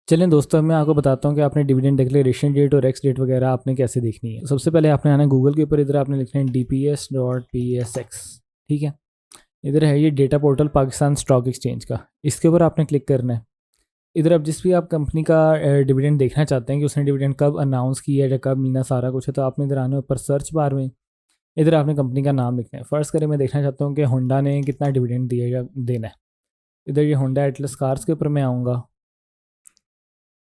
चलें दोस्तों, मैं आपको बताता हूँ कि आपने डिविडेंड डिक्लेरेशन डेट और एक्स डेट वगैरह आपने कैसे देखनी है। सबसे पहले आपने आना है गूगल के ऊपर, इधर आपने लिखना है dps.psx। ठीक है, इधर है ये data portal Pakistan stock exchange का, इसके ऊपर आपने क्लिक करना है। इधर अब जिस भी आप कंपनी का डिविडेंड देखना चाहते हैं कि उसने डिविडेंड कब अनाउंस किया है या कब मिलना सारा कुछ है, तो आपने इधर आना है ऊपर सर्च बार में। इधर आपने कंपनी का नाम लिखना है। फ़र्ज़ करें मैं देखना चाहता हूँ कि होंडा ने कितना डिविडेंड दिया या देना है। इधर ये होंडा एटलस कार्स के ऊपर मैं आऊँगा।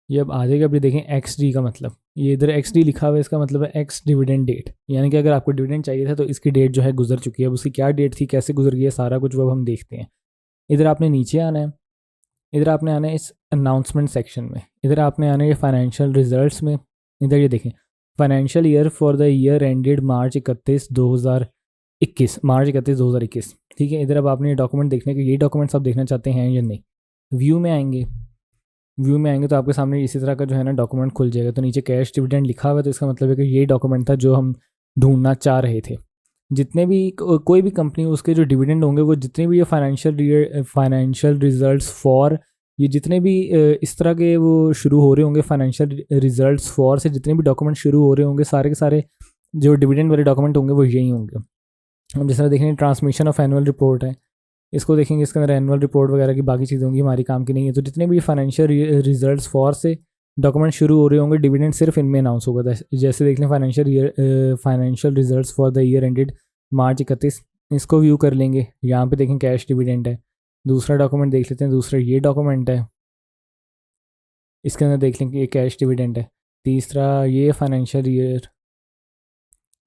ये अब आ जाएगा। अभी देखें एक्स डी का मतलब, ये इधर एक्स डी लिखा हुआ है, इसका मतलब है एक्स डिविडेंड डेट, यानी कि अगर आपको डिविडेंड चाहिए था तो इसकी डेट जो है गुजर चुकी है। अब उसकी क्या डेट थी, कैसे गुजर गई है, सारा कुछ वो हम देखते हैं। इधर आपने नीचे आना है। इधर आपने आना है इस अनाउंसमेंट सेक्शन में। इधर आपने आना है ये फाइनेंशियल रिजल्ट्स में। इधर ये देखें, financial year for the year ended March 31/2021। ठीक है, इधर अब आपने ये डॉक्यूमेंट देखने के, ये डॉक्यूमेंट्स आप देखना चाहते हैं या नहीं। व्यू में आएंगे। व्यू में आएंगे तो आपके सामने इसी तरह का जो है ना डॉक्यूमेंट खुल जाएगा। तो नीचे कैश डिविडेंड लिखा हुआ है, तो इसका मतलब है कि ये डॉक्यूमेंट था जो हम ढूंढना चाह रहे थे। जितने भी कोई भी कंपनी, उसके जो डिविडेंड होंगे, वो जितने भी ये फाइनेंशियल रिजल्ट्स फॉर, ये जितने भी इस तरह के वो शुरू हो रहे होंगे, फाइनेंशियल रिजल्ट्स फॉर से जितने भी डॉक्यूमेंट शुरू हो रहे होंगे, सारे के सारे जो डिविडेंड वाले डॉक्यूमेंट होंगे वो यही होंगे। हम जिस तरह देखेंगे ट्रांसमिशन ऑफ एनुअल रिपोर्ट है, इसको देखेंगे, इसके अंदर एनुअल रिपोर्ट वगैरह की बाकी चीज़ें होंगी, हमारी काम की नहीं है। तो जितने भी फाइनेंशियल रिजल्ट्स फॉर से डॉक्यूमेंट शुरू हो रहे होंगे, डिविडेंड सिर्फ इनमें अनाउंस होगा। जैसे देख लें financial results for the year ended March 31, इसको व्यू कर लेंगे। यहाँ पे देखें कैश डिविडेंड है। दूसरा डॉक्यूमेंट देख लेते हैं, दूसरा ये डॉक्यूमेंट है, इसके अंदर देख लें कि ये कैश डिविडेंड है। तीसरा ये फाइनेंशियल ईयर,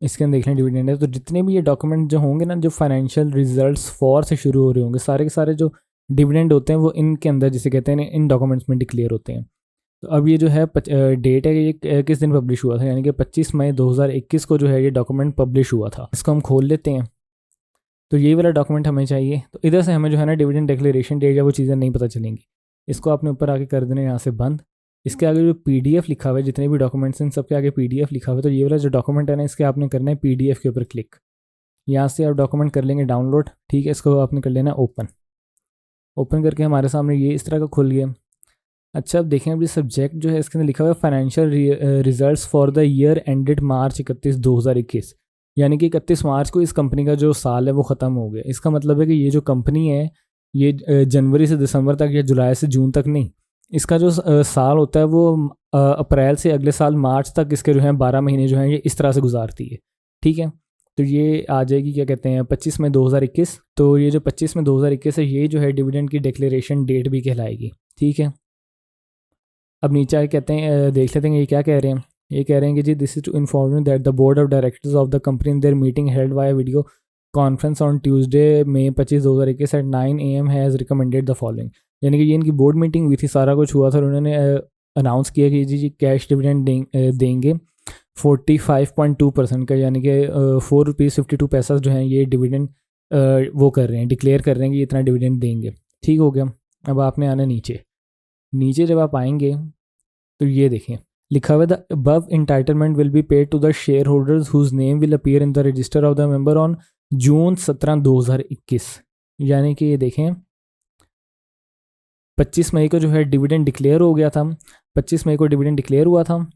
इसके अंदर देख लें डिविडेंड है। तो जितने भी ये डॉक्यूमेंट जो होंगे ना, जो फाइनेंशियल रिजल्ट्स फॉर से शुरू हो रहे होंगे, सारे के सारे जो डिविडेंड होते हैं वो इनके अंदर, जिसे कहते हैं, इन डॉक्यूमेंट्स में डिक्लेयर होते हैं। तो अब ये जो है डेट है, ये किस दिन पब्लिश हुआ था, यानी कि 25 मई 2021 को जो है ये डॉक्यूमेंट पब्लिश हुआ था। इसको हम खोल लेते हैं। तो ये वाला डॉक्यूमेंट हमें चाहिए। तो इधर से हमें जो है ना डिविडेंड डिक्लेरेशन डेट या वो चीज़ें नहीं पता चलेंगी। इसको आपने ऊपर आके कर देना यहाँ से बंद। इसके आगे जो पीडीएफ लिखा हुआ है, जितने भी डॉक्यूमेंट्स हैं सबके आगे पीडीएफ लिखा हुआ है। तो ये वाला जो डॉक्यूमेंट है ना, इसके आपने करना है पीडीएफ के ऊपर क्लिक। यहाँ से आप डॉक्यूमेंट कर लेंगे डाउनलोड। ठीक है, इसको आपने कर लेना ओपन। ओपन करके हमारे सामने ये इस तरह का खुल गया। अच्छा, अब देखें, अभी सब्जेक्ट जो है इसके अंदर लिखा हुआ है financial results for the year ended March 31/2021, यानी कि 31 मार्च को इस कंपनी का जो साल है वो ख़त्म हो गया। इसका मतलब है कि ये जो कंपनी है, ये जनवरी से दिसंबर तक या जुलाई से जून तक नहीं, इसका जो साल होता है वो अप्रैल से अगले साल मार्च तक, इसके जो है 12 महीने जो हैं ये इस तरह से गुजारती है। ठीक है, तो ये आ जाएगी, क्या कहते हैं, 25 मई 2021। तो ये जो 25 मई 2021 है, ये जो है डिविडेंड की डिक्लेरेशन डेट भी कहलाएगी। ठीक है, अब नीचे आके कहते हैं, देख लेते हैं ये क्या कह रहे हैं। ये कह रहे हैं कि जी, this is to inform that the board of directors of the company in their meeting held via video conference on Tuesday May 25 2021 at 9 AM has recommended the following, यानी कि ये इनकी बोर्ड मीटिंग हुई थी, सारा कुछ हुआ था और उन्होंने अनाउंस किया कि जी कैश डिविडेंड देंगे 45.2% का, यानी कि ₹4.52 जो हैं ये डिविडेंड वो कर रहे हैं, डिक्लेयर कर रहे हैं कि इतना डिविडेंड देंगे। ठीक हो गया। अब आपने आना नीचे। नीचे जब आप आएंगे तो ये देखें, लिखा हुआ है the above entitlement will be paid to the share holders whose name will appear in the register of the member on June 17 2021, यानी कि ये देखें 25 मई को जो है डिविडेंड डिक्लेयर हो गया था। 25 मई को डिविडेंड डिक्लेयर हुआ था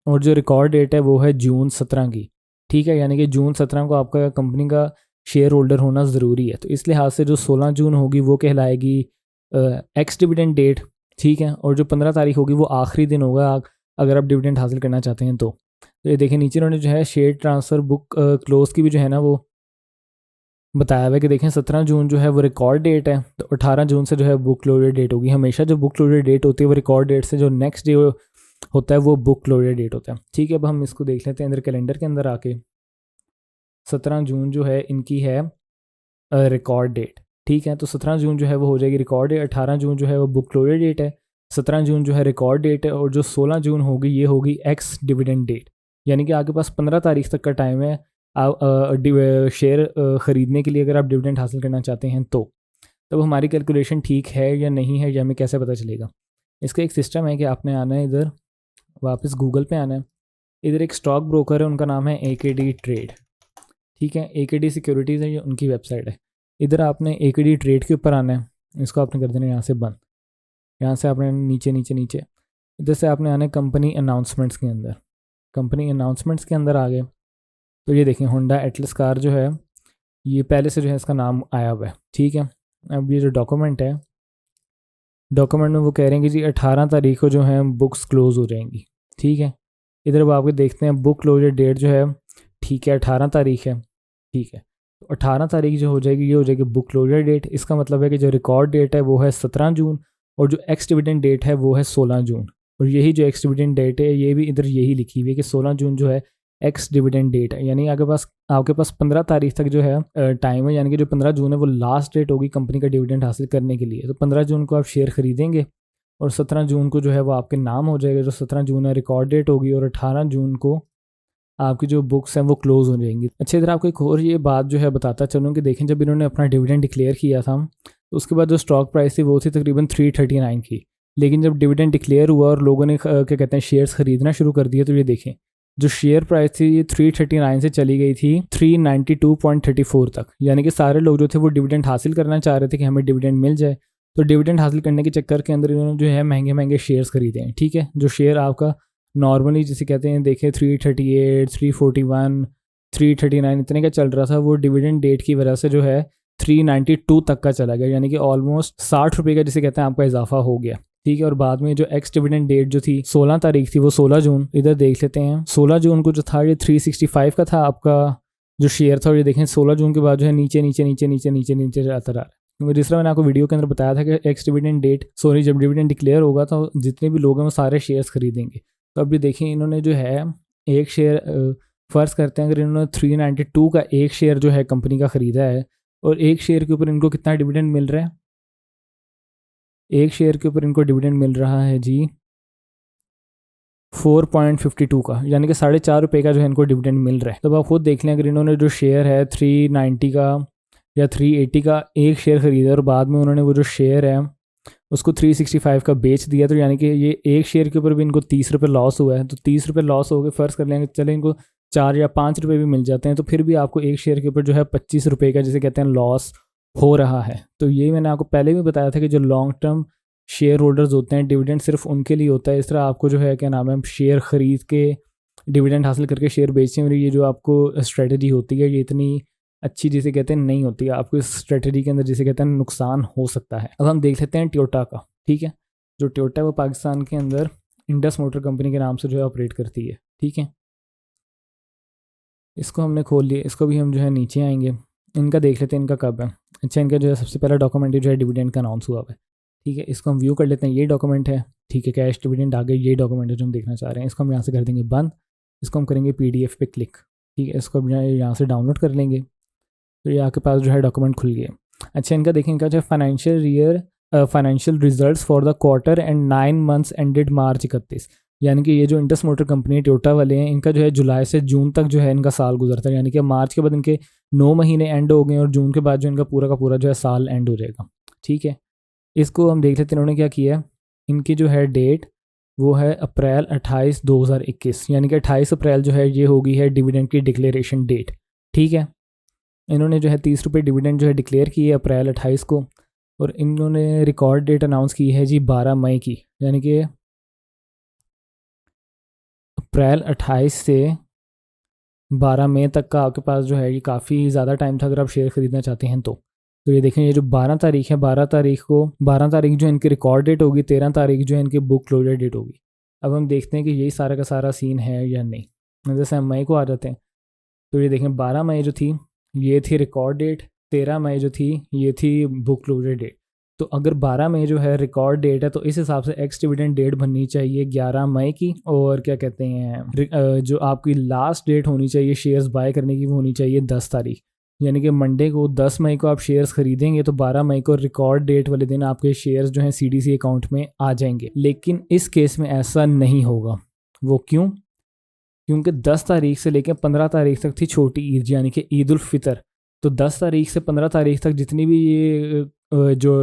और जो रिकॉर्ड डेट है वो है जून 17 की। ठीक है, यानी कि जून 17 को आपका कंपनी का शेयर होल्डर होना ज़रूरी है। तो इस लिहाज से जो 16 जून होगी वो कहलाएगी एक्स डिविडेंड डेट। ठीक है, और जो 15 तारीख होगी वो आखिरी दिन होगा अगर आप डिविडेंड हासिल करना चाहते हैं तो। ये देखें नीचे उन्होंने जो है शेयर ट्रांसफ़र बुक क्लोज की भी जो है ना वो बताया हुआ है कि देखें 17 जून जो है वो रिकॉर्ड डेट है, तो 18 जून से जो है बुक क्लोजर डेट होगी। हमेशा जो बुक क्लोजर डेट होती है वो रिकॉर्ड डेट से जो नेक्स्ट डे होता है वो बुक क्लोजर डेट होता है। ठीक है, अब हम इसको देख लेते हैं अंदर कैलेंडर के अंदर आके। 17 जून जो है इनकी है रिकॉर्ड डेट। ठीक है, तो 17 जून जो है वो हो जाएगी रिकॉर्ड डेट, 18 जून जो है वो बुक क्लोजर डेट है, 17 जून जो है रिकॉर्ड डेट है, और जो 16 जून होगी ये होगी एक्स डिविडेंड डेट, यानी कि आपके पास 15 तारीख तक का टाइम है शेयर ख़रीदने के लिए, अगर आप डिविडेंड हासिल करना चाहते हैं तो। तब हमारी कैलकुलेशन ठीक है या नहीं है, या हमें कैसे पता चलेगा। इसका एक सिस्टम है कि आपने आना है इधर, वापस गूगल पे आना है। इधर एक स्टॉक ब्रोकर है, उनका नाम है AKD ट्रेड। ठीक है, AKD सिक्योरिटीज़ है, ये उनकी वेबसाइट है। इधर आपने AKD ट्रेड के ऊपर आना है, इसको आपने कर देना यहाँ से बंद। यहाँ से आपने नीचे नीचे नीचे इधर से आपने आना है कंपनी अनाउंसमेंट्स के अंदर। कंपनी अनाउंसमेंट्स के अंदर आ गए तो ये देखें होंडा एटलस कार जो है ये पहले से जो है इसका नाम आया हुआ है, ठीक है। अब ये जो डॉक्यूमेंट है, डॉक्यूमेंट में वो कह रहे हैं कि जी 18 तारीख को जो है बुक्स क्लोज़ हो जाएंगी, ठीक है। इधर अब आपके देखते हैं बुक क्लोजर डेट जो है, ठीक है 18 तारीख है, ठीक है। तो 18 तारीख जो हो जाएगी ये हो जाएगी बुक क्लोजर डेट। इसका मतलब है कि जो रिकॉर्ड डेट है वो है 17 जून और जो एक्स डिविडेंड डेट है वो है 16 जून। और यही जो एक्स डिविडेंड डेट है ये भी इधर यही लिखी हुई है कि 16 जून जो है एक्स डिविडेंड डेट है। यानी आपके पास 15 तारीख तक जो है टाइम है, यानी कि जो 15 जून है वो लास्ट डेट होगी कंपनी का डिविडेंड हासिल करने के लिए। तो 15 जून को आप शेयर खरीदेंगे और 17 जून को जो है वो आपके नाम हो जाएगा, जो 17 जून है रिकॉर्ड डेट होगी और 18 जून को आपकी जो बुक्स हैं वो क्लोज़ हो जाएंगी। अच्छा, इधर आपको एक और ये बात जो है बताता चलूँ कि देखें जब इन्होंने अपना डिविडेंड डिक्लेयर किया था तो उसके बाद जो स्टॉक प्राइस थी वो थी तकरीबन 339 की। लेकिन जब डिविडेंड डिक्लेयर हुआ और लोगों ने क्या कहते हैं शेयर्स खरीदना शुरू कर दिए तो ये देखें जो शेयर प्राइस थी ये 339 से चली गई थी 392.34 तक। यानी कि सारे लोग जो थे वो डिविडेंड हासिल करना चाह रहे थे कि हमें डिविडेंड मिल जाए। तो डिविडेंड हासिल करने के चक्कर के अंदर इन्होंने जो है महंगे महंगे शेयर्स खरीदे हैं, ठीक है। जो शेयर आपका नॉर्मली जिसे कहते हैं देखें 338, 341, 339 इतने का चल रहा था, वो डिविडेंड डेट की वजह से जो है 392 तक का चला गया। यानी कि ऑलमोस्ट 60 रुपये का जिसे कहते हैं आपका इजाफा हो गया, ठीक है। और बाद में जो एक्स डिविडेंड डेट जो थी 16 तारीख थी वो 16 जून, इधर देख लेते हैं 16 जून को जो था ये 365 का था आपका जो शेयर था। और ये देखें 16 जून के बाद जो है नीचे नीचे नीचे नीचे नीचे नीचे जाता रहा। क्योंकि जिस तरह मैंने आपको वीडियो के अंदर बताया था कि एक्स डिविडेंड डेट जब डिविडेंड डिक्लेयर होगा तो जितने भी लोग हैं वो सारे शेयर्स खरीदेंगे। तो अभी देखें इन्होंने जो है एक शेयर फ़र्ज़ करते हैं अगर इन्होंने 392 का एक शेयर जो है कंपनी का ख़रीदा है और एक शेयर के ऊपर इनको कितना डिविडेंड मिल रहा है, एक शेयर के ऊपर इनको डिविडेंड मिल रहा है जी 4.52 का, यानी कि 4.5 रुपये का जो है इनको डिविडेंड मिल रहा है। तो आप खुद देख लें अगर इन्होंने जो शेयर है 390 का या 380 का एक शेयर ख़रीदा और बाद में उन्होंने वो जो शेयर है उसको 365 का बेच दिया, तो यानी कि ये एक शेयर के ऊपर भी इनको 30 रुपये लॉस हुआ है। तो 30 रुपये लॉस हो गए, फ़र्ज़ कर लेंगे चले इनको 4 या 5 रुपये भी मिल जाते हैं तो फिर भी आपको एक शेयर के ऊपर जो है 25 रुपये का जिसे कहते हैं लॉस हो रहा है। तो ये मैंने आपको पहले भी बताया था कि जो लॉन्ग टर्म शेयर होल्डर्स होते हैं डिविडेंड सिर्फ उनके लिए होता है। इस तरह आपको जो है क्या नाम है शेयर ख़रीद के डिविडेंड हासिल करके शेयर बेचने वाली ये जो आपको स्ट्रेटजी होती है ये इतनी अच्छी जिसे कहते हैं नहीं होती है। आपको इस स्ट्रेटजी के अंदर जिसे कहते हैं नुकसान हो सकता है। अब हम देख लेते हैं टोयोटा का, ठीक है। जो टोयोटा है वो पाकिस्तान के अंदर इंडस मोटर कंपनी के नाम से जो है ऑपरेट करती है, ठीक है। इसको हमने खोल लिया, इसको भी हम जो है नीचे आएंगे, इनका देख लेते हैं इनका कब है। अच्छा, इनका जो है सबसे पहला डॉक्यूमेंट जो है डिविडेंड का अनाउंस हुआ है, ठीक है। इसको हम व्यू कर लेते हैं, ये डॉक्यूमेंट है, ठीक है। कैश डिविडेंड आ गए, ये डॉक्यूमेंट है जो हम देखना चाह रहे हैं। इसको हम यहाँ से कर देंगे बंद, इसको हम करेंगे PDF पे क्लिक, ठीक है। इसको यहाँ से डाउनलोड कर लेंगे तो ये आपके पास जो है डॉक्यूमेंट खुल गया। अच्छा, इनका देखें इनका जो financial results for the quarter and 9 months ended March 31, यानी कि ये जो इंडस मोटर कंपनी टोयोटा वाले हैं इनका जो है जुलाई से जून तक जो है इनका साल गुजरता है। यानी कि मार्च के बाद इनके 9 महीने एंड हो गए और जून के बाद जो इनका पूरा का पूरा जो है साल एंड हो जाएगा, ठीक है। इसको हम देख लेते हैं इन्होंने क्या किया है। इनकी जो है डेट वो है अप्रैल 28, 2021, यानी कि 28 अप्रैल जो है ये होगी है डिविडेंड की डिक्लेरेशन डेट, ठीक है। इन्होंने जो है 30 रुपये डिविडेंड जो है डिक्लेयर की है अप्रैल 28 को और इन्होंने रिकॉर्ड डेट अनाउंस की है जी 12 मई की, यानी कि अप्रैल 28 से 12 मई तक का आपके पास जो है ये काफ़ी ज़्यादा टाइम था अगर आप शेयर ख़रीदना चाहते हैं तो। ये देखें ये जो 12 तारीख है, 12 तारीख जो इनकी रिकॉर्ड डेट होगी, 13 तारीख जो है इनकी बुक क्लोजर डेट होगी। अब हम देखते हैं कि यही सारा का सारा सीन है या नहीं। जैसे हम मई को आ जाते हैं तो ये देखें 12 मई जो थी ये थी रिकॉर्ड डेट, 13 मई जो थी ये थी बुक क्लोजर डेट। तो अगर 12 मई जो है रिकॉर्ड डेट है तो इस हिसाब से एक्स डिविडेंड डेट बननी चाहिए 11 मई की, और क्या कहते हैं जो आपकी लास्ट डेट होनी चाहिए शेयर्स बाय करने की वो होनी चाहिए 10 तारीख, यानी कि मंडे को 10 मई को आप शेयर्स खरीदेंगे तो 12 मई को रिकॉर्ड डेट वाले दिन आपके शेयर्स जो हैं CDC अकाउंट में आ जाएंगे। लेकिन इस केस में ऐसा नहीं होगा। वो क्यों? क्योंकि 10 तारीख से लेकर 15 तारीख तक थी छोटी ईद यानी कि ईद उल फितर। तो 10 तारीख से 15 तारीख तक जितनी भी ये जो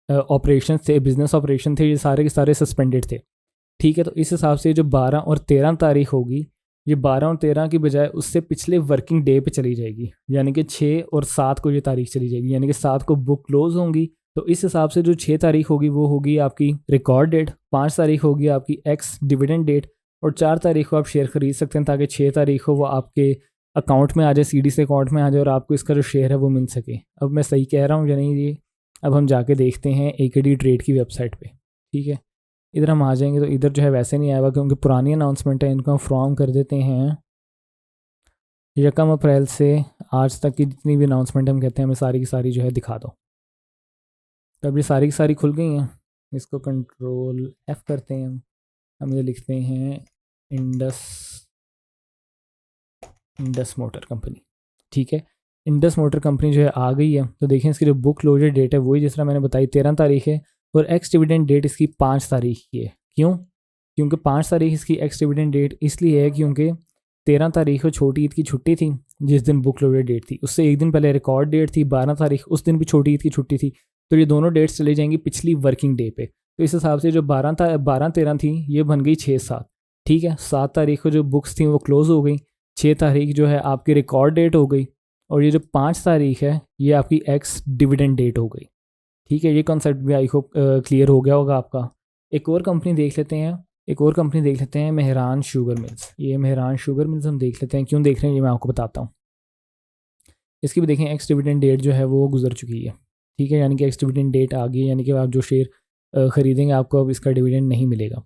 ऑपरेशन थे, बिजनेस ऑपरेशन थे, ये सारे के सारे सस्पेंडेड थे, ठीक है। तो इस हिसाब से जो 12 और 13 तारीख होगी ये 12 और 13 की बजाय उससे पिछले वर्किंग डे पे चली जाएगी, यानी कि 6 और 7 को ये तारीख चली जाएगी। यानी कि 7 को बुक क्लोज होंगी तो इस हिसाब से जो 6 तारीख होगी वो होगी आपकी रिकॉर्ड डेट, 5 तारीख होगी आपकी एक्स डिविडेंड डेट, और 4 तारीख को आप शेयर खरीद सकते हैं ताकि 6 तारीख को वो आपके अकाउंट में आ जाए, सीडी से अकाउंट में आ जाए और आपको इसका जो शेयर है वो मिल सके। अब मैं सही कह रहा हूँ या नहीं ये अब हम जाके देखते हैं AKD ट्रेड की वेबसाइट पे। ठीक है, इधर हम आ जाएंगे तो इधर जो है वैसे नहीं आएगा क्योंकि पुरानी अनाउंसमेंट है, इनको हम फ्रॉम कर देते हैं 1 अप्रैल से आज तक की जितनी भी अनाउंसमेंट हम कहते हैं हमें सारी की सारी जो है दिखा दो। तो अब ये सारी की सारी खुल गई हैं, इसको कंट्रोल F करते हैं हम ये लिखते हैं इंडस मोटर कंपनी। ठीक है, इंडस मोटर कंपनी जो है आ गई है। तो देखें इसकी जो बुक क्लोजर डेट है वही जिस तरह मैंने बताई 13 तारीख है, और एक्स डिविडेंड डेट इसकी 5 तारीख की है। क्यों? क्योंकि 5 तारीख इसकी एक्स डिविडेंड डेट इसलिए है क्योंकि 13 तारीख को छोटी ईद की छुट्टी थी जिस दिन बुक क्लोजर डेट थी, उससे एक दिन पहले रिकॉर्ड डेट थी 12 तारीख, उस दिन भी छोटी ईद की छुट्टी थी। तो ये दोनों डेट्स चली जाएंगी पिछली वर्किंग डे पे। तो इस हिसाब से जो 12-13 थी ये बन गई 6-7। ठीक है, 7 तारीख को जो बुक्स थी वो क्लोज हो गई, 6 तारीख जो है आपकी रिकॉर्ड डेट हो गई, और ये जो 5 तारीख है ये आपकी एक्स डिविडेंड डेट हो गई। ठीक है, ये कॉन्सेप्ट भी आई होप क्लियर हो गया होगा आपका। एक और कंपनी देख लेते हैं, मेहरान शुगर मिल्स। ये मेहरान शुगर मिल्स हम देख लेते हैं, क्यों देख रहे हैं ये मैं आपको बताता हूँ। इसकी भी देखें एक्स डिविडेंड डेट जो है वो गुजर चुकी है। ठीक है, यानी कि एक्स डिविडेंड डेट आ गई, यानी कि आप जो शेयर ख़रीदेंगे आपको अब इसका डिविडेंड नहीं मिलेगा।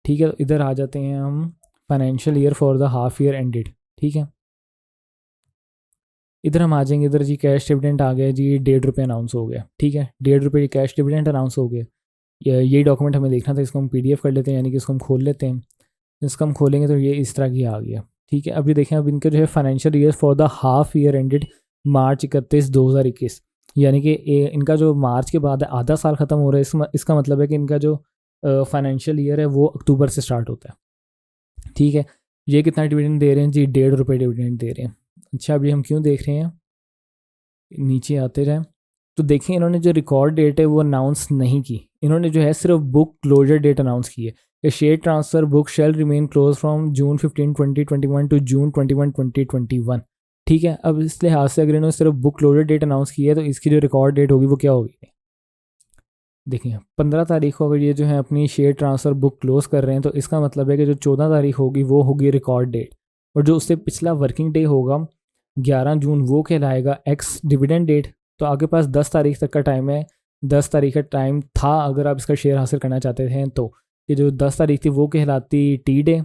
ठीक है, इधर आ जाते हैं हम financial year for the half year ended. ठीक है, इधर हम आ जाएंगे, इधर जी कैश डिविडेंड आ गया जी, ₹1.5 अनाउंस हो गया। ठीक है, ₹1.5 कैश डिविडेंड अनाउंस हो गया। यही डॉक्यूमेंट हमें देखना था, इसको हम PDF कर लेते हैं, यानी कि इसको हम खोल लेते हैं। इसको हम खोलेंगे तो ये इस तरह की आ गया। ठीक है, अभी देखें अब इनका जो है financial year for the half year ended March 31, 2021, यानी कि इनका जो मार्च के बाद आधा साल ख़त्म हो रहा है, इसका मतलब है कि इनका जो फाइनेंशियल ईयर है वो अक्टूबर से स्टार्ट होता है। ठीक है, ये कितना डिविडेंड दे रहे हैं जी? ₹1.5 डिविडेंड दे रहे हैं। अच्छा, अभी हम क्यों देख रहे हैं, नीचे आते जाएं तो देखें इन्होंने जो रिकॉर्ड डेट है वो अनाउंस नहीं की, इन्होंने जो है सिर्फ बुक क्लोजर डेट अनाउंस की है कि share transfer book shall remain close from June 15, 2021 to June 21, 2021। ठीक है, अब इस लिहाज से अगर इन्होंने सिर्फ बुक क्लोजर डेट अनाउंस की है तो इसकी जो रिकॉर्ड डेट होगी वो क्या होगी? देखिए 15 तारीख को अगर ये जो है अपनी शेयर ट्रांसफ़र बुक क्लोज कर रहे हैं तो इसका मतलब है कि जो 14 तारीख होगी वो होगी रिकॉर्ड डेट, और जो उससे पिछला वर्किंग डे होगा 11 जून वो कहलाएगा एक्स डिविडेंड डेट। तो आपके पास 10 तारीख तक का टाइम है, 10 तारीख का टाइम था अगर आप इसका शेयर हासिल करना चाहते थे तो। ये जो 10 तारीख थी वो कहलाती टी डे,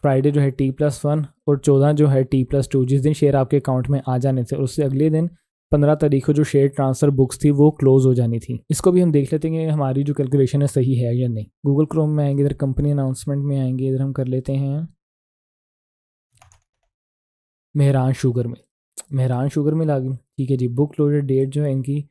फ्राइडे जो है T+1, और 14 जो है T+2, जिस दिन शेयर आपके अकाउंट में आ जाने थे, और उससे अगले दिन 15 तारीख को जो शेयर ट्रांसफ़र बुक्स थी वो क्लोज हो जानी थी। इसको भी हम देख लेते हैं कि हमारी जो कैलकुलेशन है सही है या नहीं। गूगल क्रोम में आएंगे, इधर कंपनी अनाउंसमेंट में आएंगे, इधर हम कर लेते हैं मेहरान शुगर मिल आ गई। ठीक है जी, बुक क्लोजर डेट जो है इनकी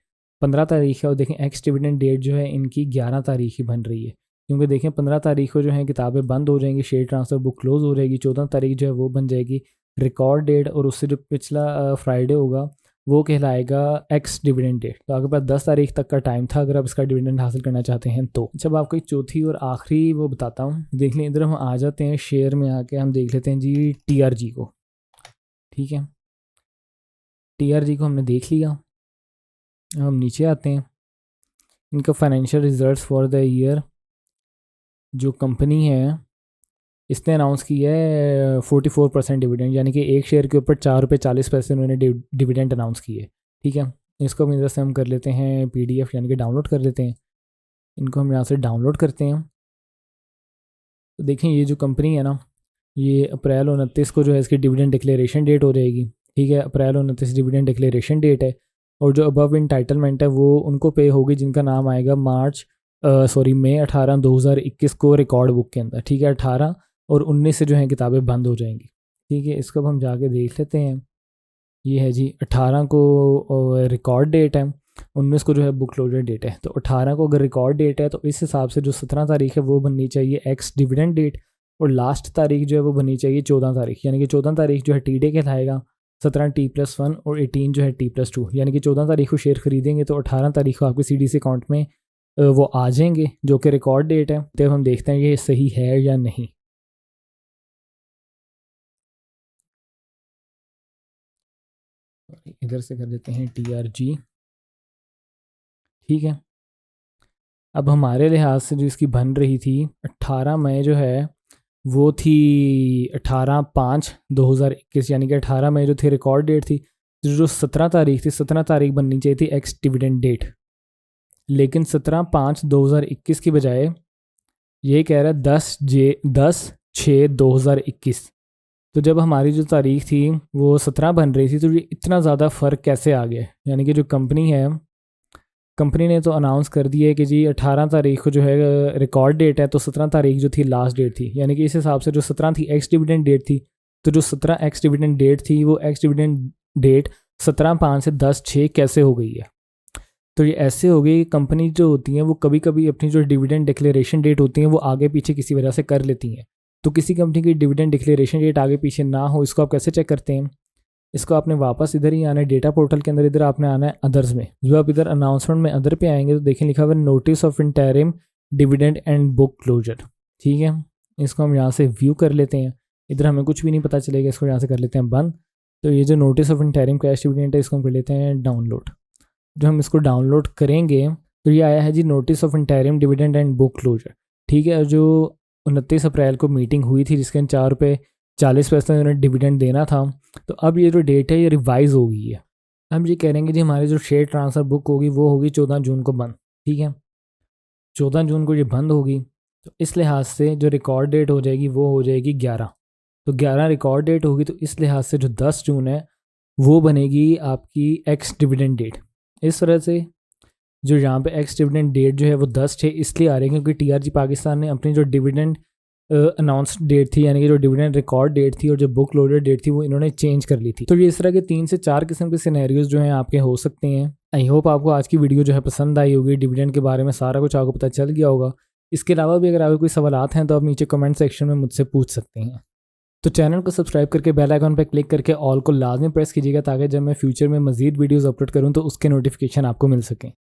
15 तारीख है, और देखें एक्स डिविडेंड डेट जो है इनकी 11 तारीख ही बन रही है, क्योंकि देखें 15 तारीख को जो है किताबें बंद हो जाएंगी, शेयर ट्रांसफ़र बुक क्लोज हो जाएगी, 14 तारीख जो है वो बन जाएगी रिकॉर्ड डेट, और उससे जो पिछला फ्राइडे होगा वो कहलाएगा एक्स डिविडेंड डेट। तो आपके पास 10 तारीख तक का टाइम था अगर आप इसका डिविडेंड हासिल करना चाहते हैं तो। जब आपको एक चौथी और आखिरी वो बताता हूँ, देख लें इधर हम आ जाते हैं शेयर में, आके हम देख लेते हैं जी TRG को। ठीक है, TRG को हमने देख लिया, हम नीचे आते हैं, इनका financial results for the year जो कंपनी है इसने अनाउंस किया है 44% डिविडेंड, यानी कि एक शेयर के ऊपर ₹4.40 उन्होंने डिविडेंड अनाउंस किए। ठीक है, इसको हम इधर से हम कर लेते हैं PDF, यानी कि डाउनलोड कर लेते हैं। इनको हम यहाँ से डाउनलोड करते हैं। तो देखें ये जो कंपनी है ना, ये अप्रैल 29 को जो है इसकी डिविडेंड डिक्लेरेशन डेट हो जाएगी। ठीक है, अप्रैल 29 डिविडेंड डिक्लेरेशन डेट है, और जो अबव इंटाइटलमेंट है वो उनको पे होगी जिनका नाम आएगा मई 18, 2021 को रिकॉर्ड बुक के अंदर। ठीक है, 18 और 19 से जो है किताबें बंद हो जाएंगी। ठीक है, इसको अब हम जाके देख लेते हैं। ये है जी 18 को रिकॉर्ड डेट है, 19 को जो है बुक क्लोजर डेट है। तो 18 को अगर रिकॉर्ड डेट है तो इस हिसाब से जो 17 तारीख है वो बननी चाहिए एक्स डिविडेंड डेट, और लास्ट तारीख जो है वो बननी चाहिए 14 तारीख, यानी कि 14 तारीख जो है टी डे कहलाएगा, 17 T+1 और 18 जो है T+2, यानी कि 14 तारीख को शेयर खरीदेंगे तो 18 तारीख को आपके CDC अकाउंट में वो आ जाएंगे जो कि रिकॉर्ड डेट है। तब हम देखते हैं ये सही है या नहीं। इधर से कर देते हैं TRG। ठीक है। अब हमारे लिहाज से जो इसकी बन रही थी 18 मई जो है वो थी 18/5/2021, यानी कि 18 मई जो थी रिकॉर्ड डेट थी। जो 17 तारीख थी, 17 तारीख बननी चाहिए थी एक्स डिविडेंड डेट, लेकिन 17/5/2021 की बजाय ये कह रहा है 10/6/2021। तो जब हमारी जो तारीख थी वो 17 बन रही थी, तो ये इतना ज़्यादा फ़र्क कैसे आ गया? यानी कि जो कंपनी है, कंपनी ने तो अनाउंस कर दिया है कि जी 18 तारीख को जो है रिकॉर्ड डेट है, तो 17 तारीख जो थी लास्ट डेट थी। यानी कि इस हिसाब से जो 17 थी एक्स डिविडेंड डेट थी, तो जो 17 एक्स डिविडेंड डेट थी वो एक्स डिविडेंड डेट 17/5 से 10/6 कैसे हो गई है? तो ये ऐसे हो गई कि कंपनी जो होती हैं वो कभी कभी अपनी जो डिविडेंड डिक्लेरेशन डेट होती हैं वो आगे पीछे किसी वजह से कर लेती हैं। तो किसी कंपनी की डिविडेंड डिक्लेरेशन डेट आगे पीछे ना हो, इसको आप कैसे चेक करते हैं? इसको आपने वापस इधर ही आना है, डेटा पोर्टल के अंदर इधर आपने आना है अदर्स में। जो आप इधर अनाउंसमेंट में अदर पे आएंगे तो देखें लिखा हुआ है notice of interim dividend and book closure. ठीक है, इसको हम यहाँ से व्यू कर लेते हैं। इधर हमें कुछ भी नहीं पता चलेगा, इसको यहाँ से कर लेते हैं बंद। तो ये जो notice of interim cash dividend है इसको हम कर लेते हैं डाउनलोड। जो हम इसको डाउनलोड करेंगे तो ये आया है जी notice of interim dividend and book closure. ठीक है, जो 29 अप्रैल को मीटिंग हुई थी जिसके 4 रुपये 40 पैसे उन्होंने डिविडेंड देना था, तो अब ये जो डेट है ये रिवाइज़ हो गई है। हम ये कह रहेंगे जी हमारी जो शेयर ट्रांसफ़र बुक होगी वो होगी 14 जून को बंद। ठीक है, 14 जून को ये बंद होगी, तो इस लिहाज से जो रिकॉर्ड डेट हो जाएगी वो हो जाएगी 11। तो 11 रिकॉर्ड डेट होगी, तो इस लिहाज से जो 10 जून है वो बनेगी आपकी एक्स डिविडेंड डेट। इस तरह से जो यहाँ पे एक्स डिविडेंड डेट जो है वो 10/6 इसलिए आ रही है क्योंकि टीआरजी पाकिस्तान ने अपनी जो डिविडेंड अनाउंस डेट थी, यानी कि जो डिविडेंड रिकॉर्ड डेट थी और जो बुक लोडेड डेट थी वो इन्होंने चेंज कर ली थी। तो ये इस तरह के 3 से 4 किस्म के सिनेरियोज जो हैं आपके हो सकते हैं। आई होप आपको आज की वीडियो जो है पसंद आई होगी, डिविडेंड के बारे में सारा कुछ आपको पता चल गया होगा। इसके अलावा भी अगर आपके कोई सवालात हैं तो आप नीचे कमेंट सेक्शन में मुझसे पूछ सकते हैं। तो चैनल को सब्सक्राइब करके बेल आइकन पर क्लिक करके ऑल को लाजमी प्रेस कीजिएगा ताकि जब मैं फ्यूचर में मजीद वीडियोज़ अपलोड करूँ तो उसके नोटिफिकेशन आपको मिल सकें।